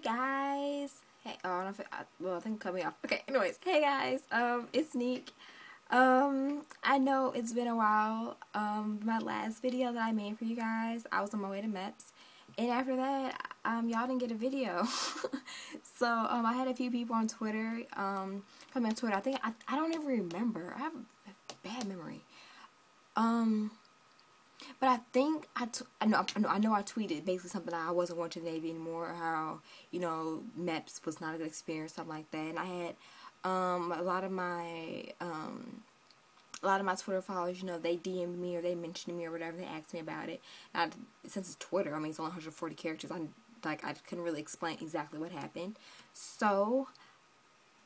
guys. Hey, oh, I don't feel, well, I think cut me off. Okay, anyways, hey guys. It's Neek. I know it's been a while. My last video that I made for you guys, I was on my way to MEPS, and after that, y'all didn't get a video. So, I had a few people on Twitter, put me on Twitter. I don't even remember. I have a bad memory. But I think I know I tweeted basically something like I wasn't going to the Navy anymore, or how, you know, MEPS was not a good experience, something like that. And I had a lot of my Twitter followers, you know, they DM'd me or they mentioned me or whatever, they asked me about it. And since it's Twitter, I mean, it's only 140 characters, I couldn't really explain exactly what happened. So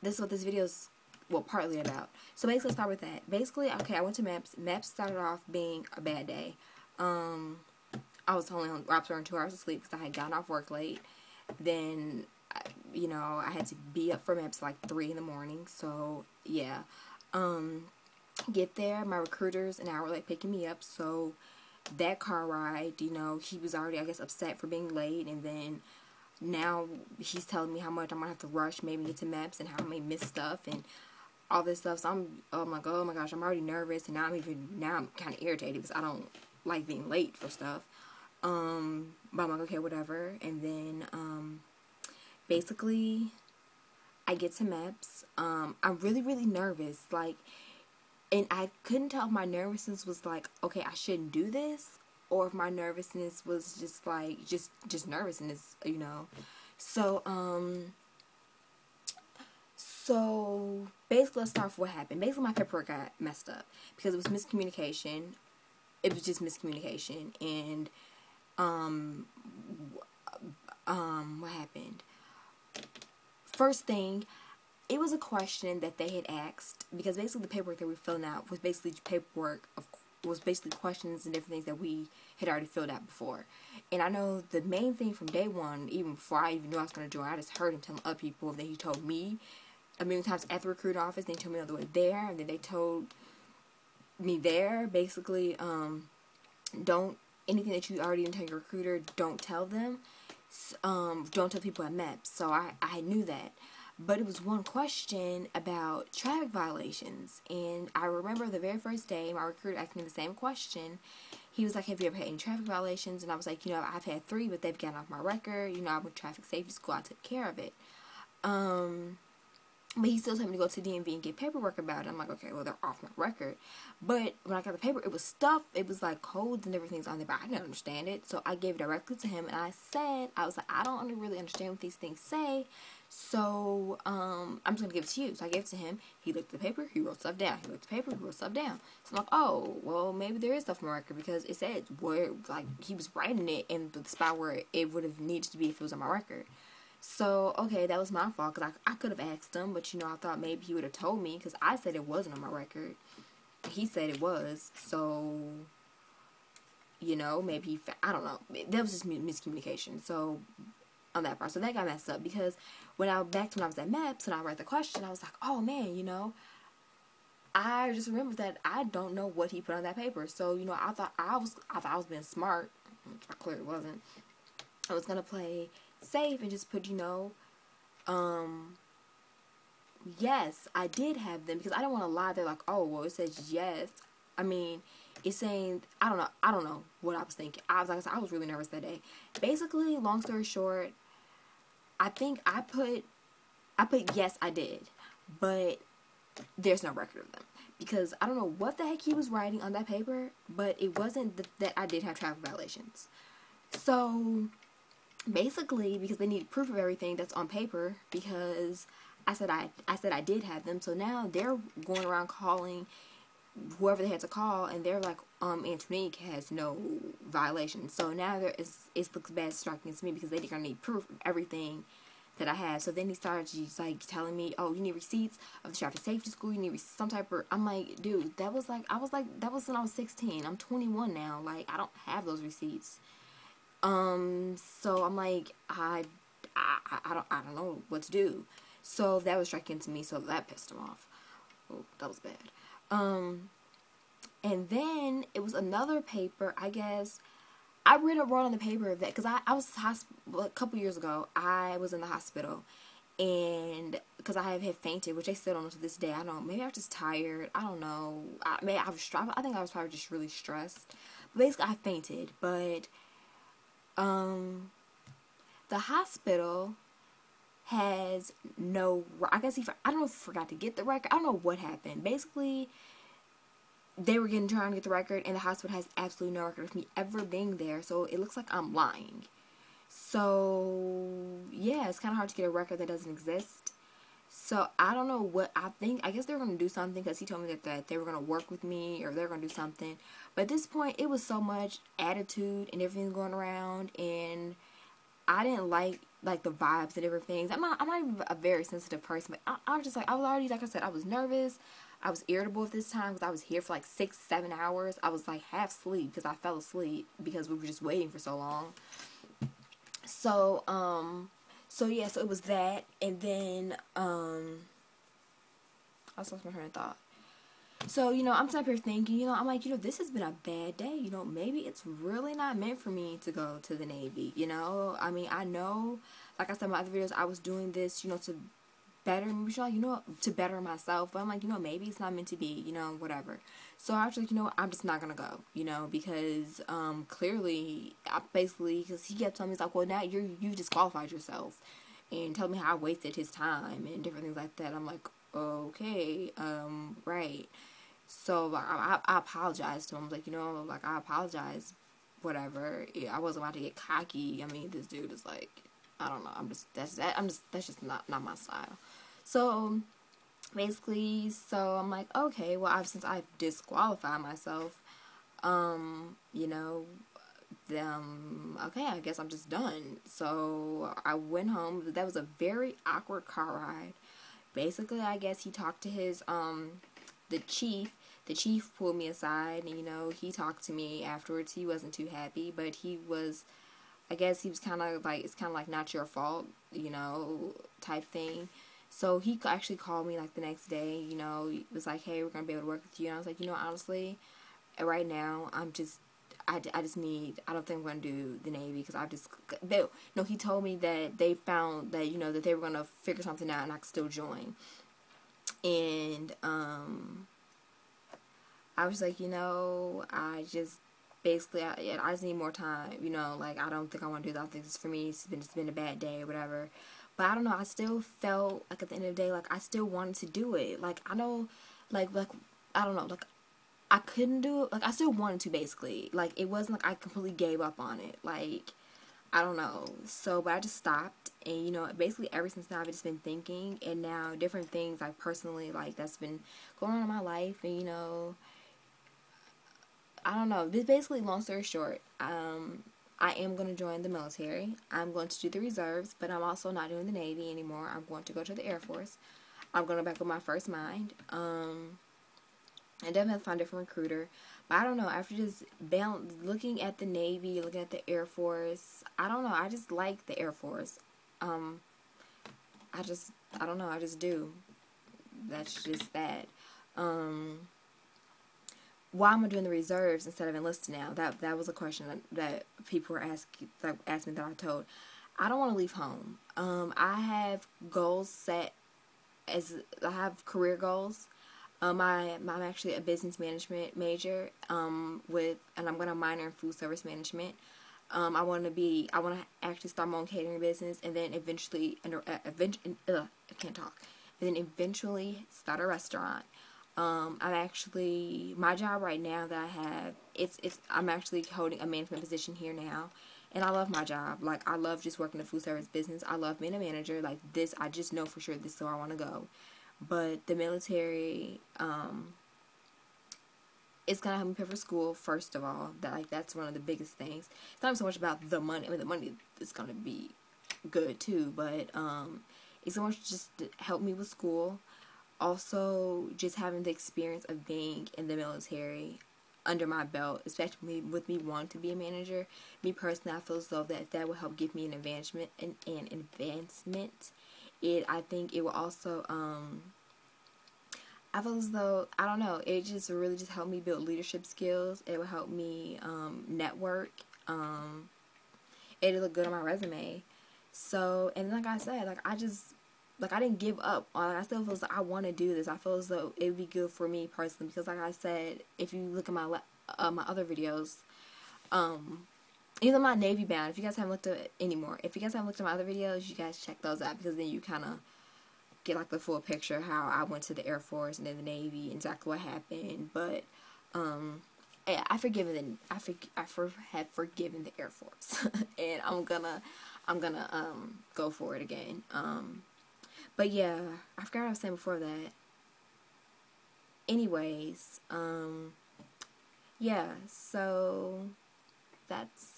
this is what this video's, well, partly about. So basically, let's start with that. Basically, okay, I went to MEPS. MEPS started off being a bad day. I was only on 2 hours of sleep because I had gotten off work late. Then, you know, I had to be up for MEPS like 3 in the morning. So, yeah. Get there, my recruiter's an hour late picking me up. So, that car ride, you know, he was already, I guess, upset for being late. And then now he's telling me how much I'm going to have to rush, maybe get to MEPS, and how I may miss stuff and all this stuff. So I'm like, oh my gosh, I'm already nervous, and now I'm kind of irritated because I don't like being late for stuff. But I'm like, okay, whatever. And then basically I get to MEPS. I'm really, really nervous, like, and I couldn't tell if my nervousness was like, okay, I shouldn't do this, or if my nervousness was just like just nervousness, you know. So So, basically, let's start with what happened. Basically, my paperwork got messed up because it was miscommunication. It was just miscommunication. And, what happened? First thing, it was a question that they had asked, because basically the paperwork that we were filling out was basically questions and different things that we had already filled out before. And I know the main thing from day one, even before I even knew I was going to join, I just heard him telling other people that he told me a million times at the recruiter office. They told me on the way there, and then they told me there, basically, anything that you already didn't tell your recruiter, don't tell them. Don't tell people at MEPS. So I knew that. But it was one question about traffic violations. And I remember the very first day, my recruiter asked me the same question. He was like, have you ever had any traffic violations? And I was like, you know, I've had 3, but they've gotten off my record. You know, I went to traffic safety school. I took care of it. But he still told me to go to DMV and get paperwork about it. I'm like, okay, well, they're off my record. But when I got the paper, it was stuff. It was like codes and everything's on there, but I didn't understand it. So I gave it directly to him, and I was like, I don't really understand what these things say. So, I'm just going to give it to you. So I gave it to him. He looked at the paper. He wrote stuff down. He looked at the paper. He wrote stuff down. So I'm like, oh, well, maybe there is stuff on my record, because it said where, like, he was writing it in the spot where it would have needed to be if it was on my record. So, okay, that was my fault, because I could have asked him, but, you know, I thought maybe he would have told me, because I said it wasn't on my record. He said it was, so, you know, maybe I don't know. That was just miscommunication, so, on that part. So that got messed up, because when I was at MEPS and I read the question, I was like, oh, man, you know, I just remembered that I don't know what he put on that paper. So, you know, I thought I was being smart. I clearly wasn't. I was going to play safe and just put, you know, yes, I did have them, because I don't want to lie. They're like, oh, well, it says yes. I mean, it's saying, I don't know what I was thinking. I was really nervous that day. Basically, long story short, I think I put yes, I did, but there's no record of them, because I don't know what the heck he was writing on that paper, but it wasn't that I did have traffic violations. So basically, because they needed proof of everything that's on paper, because I said I did have them. So now they're going around calling whoever they had to call, and they're like, Antonique has no violations. So now it looks bad striking against me, because they're gonna need proof of everything that I have. So then he started just like telling me, oh, you need receipts of the traffic safety school, you need some type of, I'm like, dude, that was when I was 16. I'm 21 now. Like, I don't have those receipts. So I'm like, I don't know what to do. So that was striking to me, so that pissed him off. Oh, that was bad. And then it was another paper, I guess. I wrote on the paper that, because I was a couple years ago, I was in the hospital, and because I had fainted, which I still don't know to this day. I don't know, maybe I was just tired, I don't know, I think I was probably just really stressed. But basically I fainted, but the hospital has no, I guess I don't know if he forgot to get the record, I don't know what happened. Basically, they were trying to get the record, and the hospital has absolutely no record of me ever being there, so it looks like I'm lying. So, yeah, it's kind of hard to get a record that doesn't exist. So, I don't know what I think. I guess they were going to do something, because he told me that they were going to work with me, or they were going to do something. But at this point, it was so much attitude and everything going around, and I didn't like the vibes and everything. I'm not even a very sensitive person, but I was just like, I was already, like I said, I was nervous. I was irritable at this time because I was here for like 6-7 hours. I was like half asleep because I fell asleep because we were just waiting for so long. So, yeah, so it was that, and then, I lost my train of thought. So, I'm sitting up here thinking, I'm like, this has been a bad day, maybe it's really not meant for me to go to the Navy, I mean, I know, like I said in my other videos, I was doing this, to better me, to better myself, but I'm like, maybe it's not meant to be, whatever. So I was like, I'm just not gonna go, because clearly, because he kept telling me, he's like, well, now you disqualified yourself, and tell me how I wasted his time and different things like that. I'm like, okay, right. So I apologized to him. I was like, I apologize, whatever. Yeah, I wasn't about to get cocky. I mean, this dude is like, I don't know. That's just not my style. So basically, I'm like, okay, well, since I've disqualified myself, okay, I guess I'm just done. So I went home. That was a very awkward car ride. Basically, I guess he talked to his, the chief. The chief pulled me aside, and, he talked to me afterwards. He wasn't too happy, but I guess he was kind of like, it's kind of like, not your fault, type thing. So he actually called me, like, the next day, he was like, hey, we're going to be able to work with you. And I was like, honestly, right now, I don't think I'm going to do the Navy, because he told me that they found that, that they were going to figure something out and I could still join. And, I was like, I just, basically, I just need more time, like, I don't think I want to do that. I think this for me, it's been a bad day or whatever. But I don't know, I still felt, like, at the end of the day, like, I still wanted to do it. Like, I know, like, I don't know, like, I couldn't do it. Like, I still wanted to, basically. Like, it wasn't like I completely gave up on it. Like, I don't know. So, but I just stopped. And, basically ever since then, I've just been thinking. And now, different things, like, personally, like, that's been going on in my life. And, I don't know. Basically, long story short, I am going to join the military. I'm going to do the reserves, but I'm also not doing the Navy anymore. I'm going to go to the Air Force. I'm going to go back with my first mind. I definitely have to find a different recruiter. But I don't know. After just looking at the Navy, looking at the Air Force, I don't know. I just like the Air Force. I don't know. I just do. That's just that. Why am I doing the reserves instead of enlisted now? That was a question that people were asked me that I told. I don't want to leave home. I have goals set I have career goals. I'm actually a business management major. And I'm gonna minor in food service management. I want to actually start my own catering business, and then eventually, I can't talk. And then eventually start a restaurant. My job right now that I have, I'm actually holding a management position here now, and I love my job. Like, I love just working the food service business. I love being a manager. Like, this, I just know for sure this is where I want to go. But the military, it's gonna help me pay for school, first of all. That's one of the biggest things. It's not so much about the money. I mean, the money is gonna be good too, but it's so much just to help me with school. Also, just having the experience of being in the military under my belt, especially with me wanting to be a manager. Me personally, I feel as though that will help give me an advancement. I think it will also, I feel as though, I don't know, it just really just helped me build leadership skills. It will help me network. It'll look good on my resume. So, and like I said, like, I didn't give up. Like, I still feel like I want to do this. I feel as though it would be good for me personally, because like I said, if you look at my other videos, even my Navy bound, if you guys haven't looked at it anymore, if you guys haven't looked at my other videos, you guys check those out, because then you kind of get like the full picture of how I went to the Air Force and then the Navy and exactly what happened. But I have forgiven the Air Force, and I'm gonna go for it again. But yeah, I forgot what I was saying before that. Anyways, yeah, so that's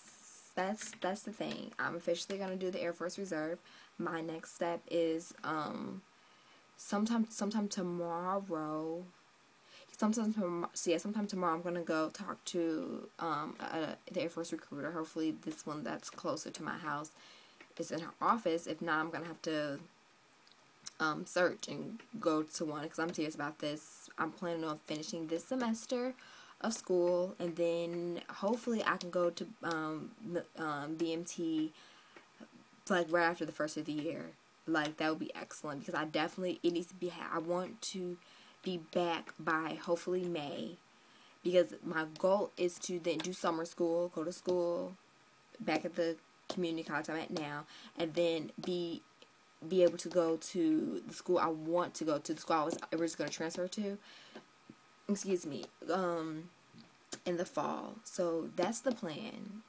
the thing. I'm officially gonna do the Air Force Reserve. My next step is sometime tomorrow. Sometime tomorrow I'm gonna go talk to the Air Force recruiter. Hopefully this one that's closer to my house is in her office. If not, I'm gonna have to search and go to one, because I'm serious about this. I'm planning on finishing this semester of school, and then hopefully I can go to BMT like right after the first of the year. Like, that would be excellent, because it needs to be, I want to be back by hopefully May, because my goal is to then do summer school, go to school back at the community college I'm at now, and then be able to go to the school I want to go to, the school I was originally going to transfer to, excuse me, in the fall. So that's the plan.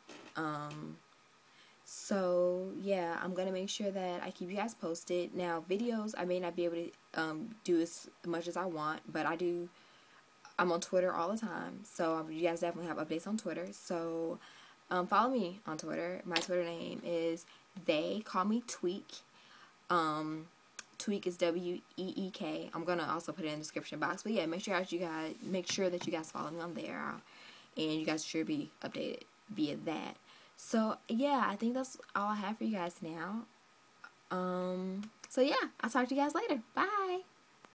So yeah, I'm gonna make sure that I keep you guys posted. Now, videos I may not be able to do as much as I want, but I'm on Twitter all the time, so you guys definitely have updates on Twitter. So follow me on Twitter. My Twitter name is They Call Me Tweek. Tweek is WEEK. I'm gonna also put it in the description box. But yeah, make sure that you guys follow me on there, and you guys should be updated via that. So yeah, I think that's all I have for you guys now. So yeah, I'll talk to you guys later. Bye.